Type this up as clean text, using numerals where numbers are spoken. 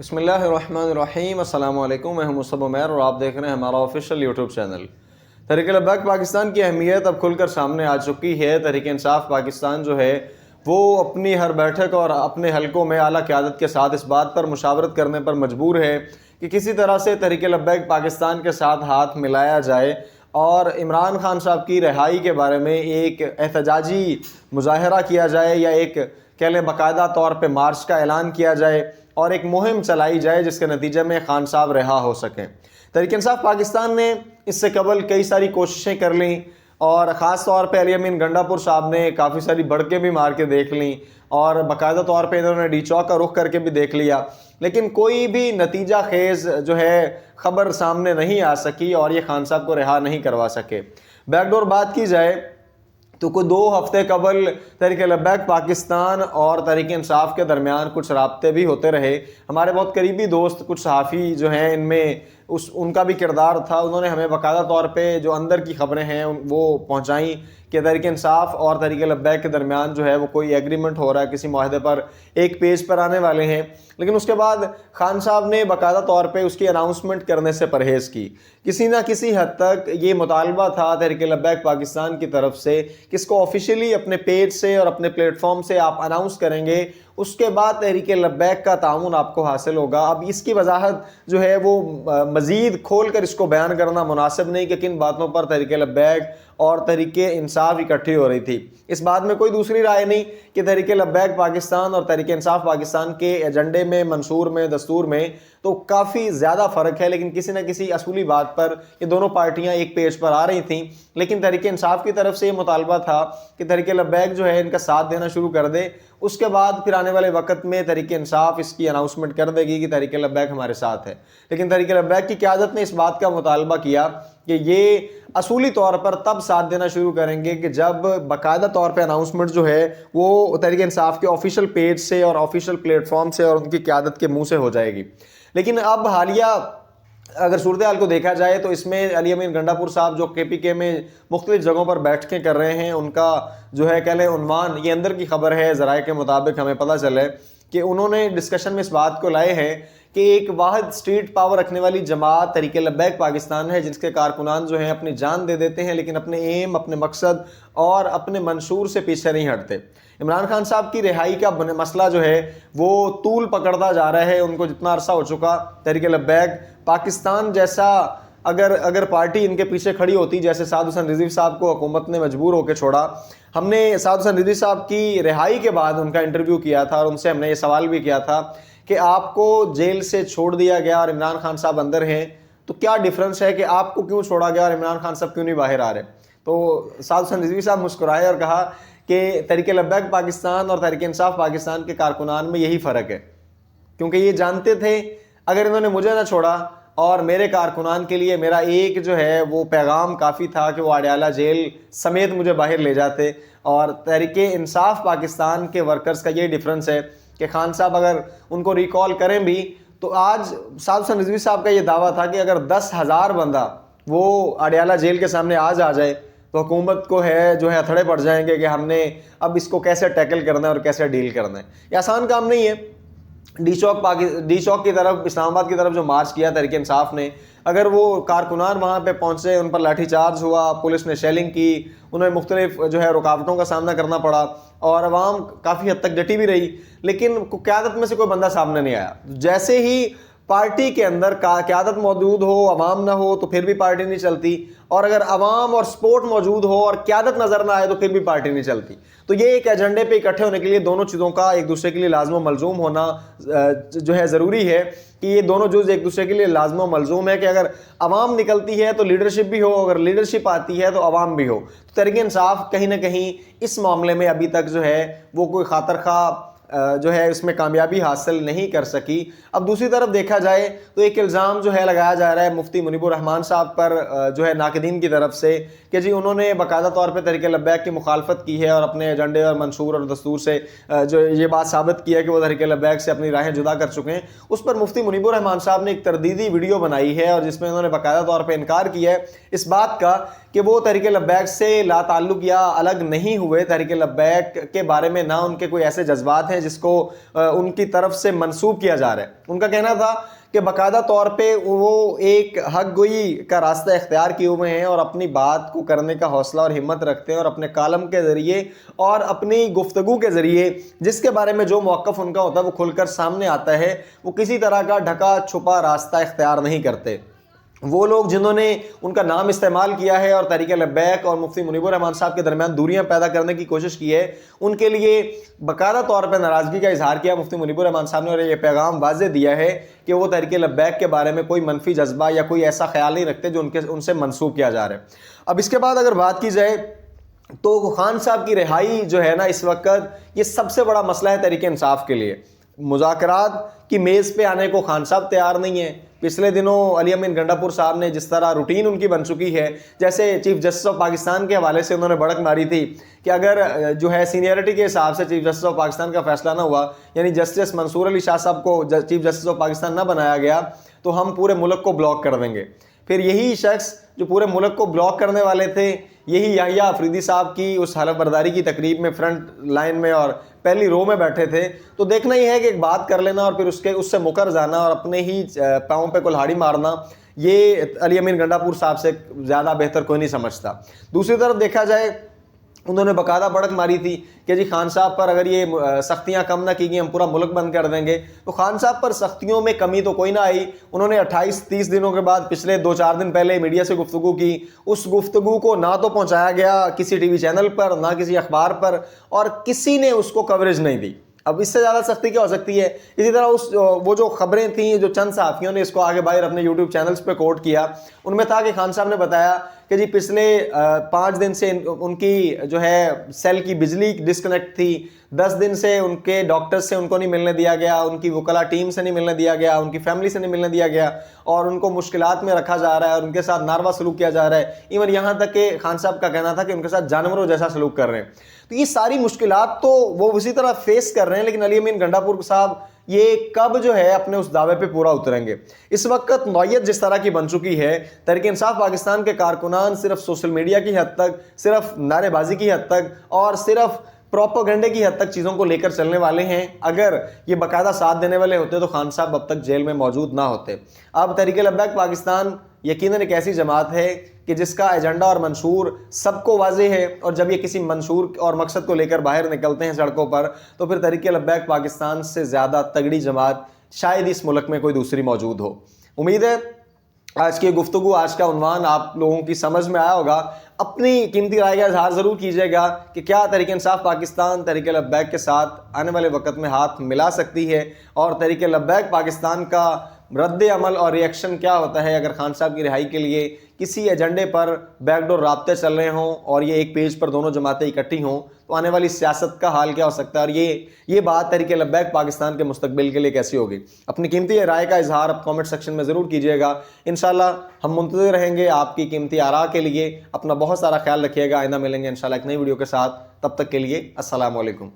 بسم اللہ الرحمن الرحیم، السلام علیکم، میں ہوں مصطفیٰ عمیر اور آپ دیکھ رہے ہیں ہمارا official YouTube channel. Tehreek Labbaik Pakistan کی اہمیت اب کھل کر سامنے آ چکی ہے۔ تحریک انصاف پاکستان جو ہے وہ اپنی ہر بیٹھک اور اپنے حلقوں میں اعلیٰ قیادت کے ساتھ اس بات پر مشاورت کرنے پر مجبور ہے کہ کسی طرح سے تحریک لبیک پاکستان کے ساتھ ہاتھ ملایا جائے اور عمران خان صاحب کی رہائی کے بارے میں ایک احتجاجی مظاہرہ کیا جائے یا ایک کہہ لیں باقاعدہ طور پہ مارچ کا اعلان کیا جائے اور ایک مہم چلائی جائے جس کے نتیجے میں خان صاحب رہا ہو سکیں۔ تحریک انصاف پاکستان نے اس سے قبل کئی ساری کوششیں کر لیں اور خاص طور پہ علی امین گنڈا پور صاحب نے کافی ساری بڑکیں بھی مار کے دیکھ لیں اور باقاعدہ طور پہ انہوں نے ڈی چوک کا رخ کر کے بھی دیکھ لیا، لیکن کوئی بھی نتیجہ خیز جو ہے خبر سامنے نہیں آ سکی اور یہ خان صاحب کو رہا نہیں کروا سکے۔ بیک ڈور بات کی جائے تو کوئی 2 ہفتے قبل تحریک لبیک پاکستان اور تحریک انصاف کے درمیان کچھ رابطے بھی ہوتے رہے۔ ہمارے بہت قریبی دوست کچھ صحافی جو ہیں ان میں ان کا بھی کردار تھا، انہوں نے ہمیں باقاعدہ طور پہ جو اندر کی خبریں ہیں وہ پہنچائیں کہ تحریک انصاف اور تحریک لبیک کے درمیان جو ہے وہ کوئی ایگریمنٹ ہو رہا ہے، کسی معاہدے پر ایک پیج پر آنے والے ہیں، لیکن اس کے بعد خان صاحب نے باقاعدہ طور پہ اس کی اناؤنسمنٹ کرنے سے پرہیز کی۔ کسی نہ کسی حد تک یہ مطالبہ تھا تحریک لبیک پاکستان کی طرف سے کہ اس کو آفیشیلی اپنے پیج سے اور اپنے پلیٹ فارم سے آپ اناؤنس کریں گے، اس کے بعد تحریک لبیک کا تعاون آپ کو حاصل ہوگا۔ اب اس کی وضاحت جو ہے وہ مزید کھول کر اس کو بیان کرنا مناسب نہیں کہ کن باتوں پر تحریک لبیک اور تحریک انصاف اکٹھی ہو رہی تھی۔ اس بات میں کوئی دوسری رائے نہیں کہ تحریک لبیک پاکستان اور تحریک انصاف پاکستان کے ایجنڈے میں، منشور میں، دستور میں تو کافی زیادہ فرق ہے، لیکن کسی نہ کسی اصولی بات پر یہ دونوں پارٹیاں ایک پیج پر آ رہی تھیں۔ لیکن تحریک انصاف کی طرف سے یہ مطالبہ تھا کہ تحریک لبیک جو ہے ان کا ساتھ دینا شروع کر دے، اس کے بعد پھر آنے والے وقت میں تحریک انصاف اس کی اناؤنسمنٹ کر دے گی کہ تحریک لبیک ہمارے ساتھ ہے۔ لیکن تحریک لبیک کی قیادت نے اس بات کا مطالبہ کیا کہ یہ اصولی طور پر تب ساتھ دینا شروع کریں گے کہ جب باقاعدہ طور پہ اناؤنسمنٹ جو ہے وہ تحریک انصاف کے آفیشیل پیج سے اور آفیشیل پلیٹ فارم سے اور ان کی قیادت کے منہ سے ہو جائے گی۔ لیکن اب حالیہ اگر صورتحال کو دیکھا جائے تو اس میں علی امین گنڈا پور صاحب جو کے پی کے میں مختلف جگہوں پر بیٹھکیں کر رہے ہیں، ان کا جو ہے کہہ لیں عنوان، یہ اندر کی خبر ہے، ذرائع کے مطابق ہمیں پتہ چلے کہ انہوں نے ڈسکشن میں اس بات کو لائے ہیں کہ ایک واحد اسٹریٹ پاور رکھنے والی جماعت تحریک لبیک پاکستان ہے جس کے کارکنان جو ہیں اپنی جان دے دیتے ہیں لیکن اپنے ایم، اپنے مقصد اور اپنے منشور سے پیچھے نہیں ہٹتے۔ عمران خان صاحب کی رہائی کا مسئلہ جو ہے وہ طول پکڑتا جا رہا ہے، ان کو جتنا عرصہ ہو چکا تحریک لبیک پاکستان جیسا اگر پارٹی ان کے پیچھے کھڑی ہوتی، جیسے سعد حسین رضوی صاحب کو حکومت نے مجبور ہو کے چھوڑا۔ ہم نے سعد حسین رضوی صاحب کی رہائی کے بعد ان کا انٹرویو کیا تھا اور ان سے ہم نے یہ سوال بھی کیا تھا کہ آپ کو جیل سے چھوڑ دیا گیا اور عمران خان صاحب اندر ہیں، تو کیا ڈیفرنس ہے کہ آپ کو کیوں چھوڑا گیا اور عمران خان صاحب کیوں نہیں باہر آ رہے؟ تو سعد حسین رضوی صاحب مسکرائے اور کہا کہ تحریک لبیک پاکستان اور تحریک انصاف پاکستان کے کارکنان میں یہی فرق ہے، کیونکہ یہ جانتے تھے اگر انہوں نے مجھے نہ چھوڑا اور میرے کارکنان کے لیے میرا ایک جو ہے وہ پیغام کافی تھا کہ وہ اڈیالہ جیل سمیت مجھے باہر لے جاتے۔ اور تحریک انصاف پاکستان کے ورکرز کا یہ ڈیفرنس ہے کہ خان صاحب اگر ان کو ریکال کریں بھی تو آج سعد حسین رضوی صاحب کا یہ دعویٰ تھا کہ اگر 10,000 بندہ وہ اڈیالہ جیل کے سامنے آج آ جائے تو حکومت کو جو ہے ہتھڑے پڑ جائیں گے کہ ہم نے اب اس کو کیسے ٹیکل کرنا ہے اور کیسے ڈیل کرنا ہے۔ یہ آسان کام نہیں ہے۔ ڈی چوک کی طرف، اسلام آباد کی طرف جو مارچ کیا تحریک انصاف نے، اگر وہ کارکنان وہاں پہ پہنچے، ان پر لاٹھی چارج ہوا، پولیس نے شیلنگ کی، انہیں مختلف جو ہے رکاوٹوں کا سامنا کرنا پڑا اور عوام کافی حد تک ڈٹی بھی رہی، لیکن قیادت میں سے کوئی بندہ سامنے نہیں آیا۔ جیسے ہی پارٹی کے اندر قیادت موجود ہو، عوام نہ ہو تو پھر بھی پارٹی نہیں چلتی، اور اگر عوام اور سپورٹ موجود ہو اور قیادت نظر نہ آئے تو پھر بھی پارٹی نہیں چلتی۔ تو یہ ایک ایجنڈے پہ اکٹھے ہونے کے لیے دونوں چیزوں کا ایک دوسرے کے لیے لازم و ملزوم ہونا جو ہے ضروری ہے کہ یہ دونوں جز ایک دوسرے کے لیے لازم و ملزوم ہے کہ اگر عوام نکلتی ہے تو لیڈرشپ بھی ہو، اگر لیڈرشپ آتی ہے تو عوام بھی ہو۔ تو تحریک انصاف کہیں نہ کہیں اس معاملے میں ابھی تک جو ہے وہ کوئی خاطر خواہ جو ہے اس میں کامیابی حاصل نہیں کر سکی۔ اب دوسری طرف دیکھا جائے تو ایک الزام جو ہے لگایا جا رہا ہے مفتی منیب الرحمان صاحب پر جو ہے ناقدین کی طرف سے کہ جی انہوں نے باقاعدہ طور پہ تحریک لبیک کی مخالفت کی ہے اور اپنے ایجنڈے اور منشور اور دستور سے جو یہ بات ثابت کی ہے کہ وہ تحریک لبیک سے اپنی راہیں جدا کر چکے ہیں۔ اس پر مفتی منیب الرحمان صاحب نے ایک تردیدی ویڈیو بنائی ہے اور جس میں انہوں نے باقاعدہ طور پہ انکار کیا ہے اس بات کا کہ وہ تحریک لبیک سے لا تعلق یا الگ نہیں ہوئے۔ تحریک لبیک کے بارے میں نہ ان کے کوئی ایسے جذبات ہیں ہے جس کو ان کی طرف سے منسوب کیا جا رہا ہے. ان کا کہنا تھا کہ باقاعدہ طور پہ وہ ایک حق گوئی کا راستہ اختیار کیے ہوئے ہیں اور اپنی بات کو کرنے کا حوصلہ اور ہمت رکھتے ہیں, اور اپنے کالم کے ذریعے اور اپنی گفتگو کے ذریعے جس کے بارے میں جو موقف ان کا ہوتا ہے وہ کھل کر سامنے آتا ہے. وہ کسی طرح کا ڈھکا چھپا راستہ اختیار نہیں کرتے. وہ لوگ جنہوں نے ان کا نام استعمال کیا ہے اور تحریک لبیک اور مفتی منیب الرحمان صاحب کے درمیان دوریاں پیدا کرنے کی کوشش کی ہے, ان کے لیے باقاعدہ طور پہ ناراضگی کا اظہار کیا مفتی منیب الرحمان صاحب نے, اور یہ پیغام واضح دیا ہے کہ وہ تحریک لبیک کے بارے میں کوئی منفی جذبہ یا کوئی ایسا خیال نہیں رکھتے جو ان سے منسوب کیا جا رہا ہے. اب اس کے بعد اگر بات کی جائے تو خان صاحب کی رہائی جو ہے نا اس وقت یہ سب سے بڑا مسئلہ ہے تحریک انصاف کے لیے. مذاکرات کی میز پہ آنے کو خان صاحب تیار نہیں ہیں. پچھلے دنوں علی امین گنڈاپور صاحب نے جس طرح روٹین ان کی بن چکی ہے, جیسے چیف جسٹس آف پاکستان کے حوالے سے انہوں نے بڑک ماری تھی کہ اگر جو ہے سینئرٹی کے حساب سے چیف جسٹس آف پاکستان کا فیصلہ نہ ہوا, یعنی جسٹس منصور علی شاہ صاحب کو چیف جسٹس آف پاکستان نہ بنایا گیا, تو ہم پورے ملک کو بلاک کر دیں گے. پھر یہی شخص جو پورے ملک کو بلاک کرنے والے تھے, یہی یحییٰ افریدی صاحب کی اس حلف برداری کی تقریب میں فرنٹ لائن میں اور پہلی رو میں بیٹھے تھے. تو دیکھنا ہی ہے کہ ایک بات کر لینا اور پھر اس سے مکر جانا اور اپنے ہی پاؤں پہ کلہاڑی مارنا, یہ علی امین گنڈاپور صاحب سے زیادہ بہتر کوئی نہیں سمجھتا. دوسری طرف دیکھا جائے انہوں نے باقاعدہ بڑک ماری تھی کہ جی خان صاحب پر اگر یہ سختیاں کم نہ کی گئی ہم پورا ملک بند کر دیں گے. تو خان صاحب پر سختیوں میں کمی تو کوئی نہ آئی. انہوں نے 28-30 دنوں کے بعد پچھلے 2-4 دن پہلے میڈیا سے گفتگو کی. اس گفتگو کو نہ تو پہنچایا گیا کسی ٹی وی چینل پر, نہ کسی اخبار پر, اور کسی نے اس کو کوریج نہیں دی. اب اس سے زیادہ سختی کیا ہو سکتی ہے؟ اسی طرح وہ جو خبریں تھیں جو چند صحافیوں نے اس کو آگے باہر اپنے یوٹیوب چینلز پہ کوٹ کیا, ان میں تھا کہ خان صاحب نے بتایا کہ جی پچھلے 5 دن سے ان کی جو ہے سیل کی بجلی ڈسکنیکٹ تھی, 10 دن سے ان کے ڈاکٹر سے ان کو نہیں ملنے دیا گیا, ان کی وکلا ٹیم سے نہیں ملنے دیا گیا, ان کی فیملی سے نہیں ملنے دیا گیا, اور ان کو مشکلات میں رکھا جا رہا ہے اور ان کے ساتھ ناروا سلوک کیا جا رہا ہے. ایون یہاں تک کہ خان صاحب کا کہنا تھا کہ ان کے ساتھ جانوروں جیسا سلوک کر رہے ہیں. تو یہ ساری مشکلات تو وہ اسی طرح فیس کر رہے ہیں, لیکن علی امین گنڈاپور صاحب یہ کب جو ہے اپنے اس دعوے پہ پورا اتریں گے؟ اس وقت نوعیت جس طرح کی بن چکی ہے, تحریک انصاف پاکستان کے کارکنان صرف سوشل میڈیا کی حد تک, صرف نعرے بازی کی حد تک اور صرف پروپیگنڈے کی حد تک چیزوں کو لے کر چلنے والے ہیں. اگر یہ باقاعدہ ساتھ دینے والے ہوتے تو خان صاحب اب تک جیل میں موجود نہ ہوتے. اب تحریک لبیک پاکستان یقیناً ایک ایسی جماعت ہے کہ جس کا ایجنڈا اور منشور سب کو واضح ہے, اور جب یہ کسی منشور اور مقصد کو لے کر باہر نکلتے ہیں سڑکوں پر, تو پھر تحریک لبیک پاکستان سے زیادہ تگڑی جماعت شاید اس ملک میں کوئی دوسری موجود ہو. امید ہے آج کی گفتگو, آج کا عنوان آپ لوگوں کی سمجھ میں آیا ہوگا. اپنی قیمتی رائے کا اظہار ضرور کیجیے گا کہ کیا تحریک انصاف پاکستان تحریک لبیک کے ساتھ آنے والے وقت میں ہاتھ ملا سکتی ہے, اور تحریک لبیک پاکستان کا رد عمل اور ریئیکشن کیا ہوتا ہے اگر خان صاحب کی رہائی کے لیے کسی ایجنڈے پر بیک ڈور رابطے چل رہے ہوں اور یہ ایک پیج پر دونوں جماعتیں اکٹھی ہوں, تو آنے والی سیاست کا حال کیا ہو سکتا ہے, اور یہ بات تحریک لبیک پاکستان کے مستقبل کے لیے کیسی ہوگی؟ اپنی قیمتی رائے کا اظہار آپ کامنٹ سیکشن میں ضرور کیجیے گا. انشاءاللہ ہم منتظر رہیں گے آپ کی قیمتی آراء کے لیے. اپنا بہت سارا خیال رکھیے گا. آئندہ ملیں گے انشاءاللہ ایک نئی ویڈیو کے ساتھ. تب تک کے لیے السلام علیکم.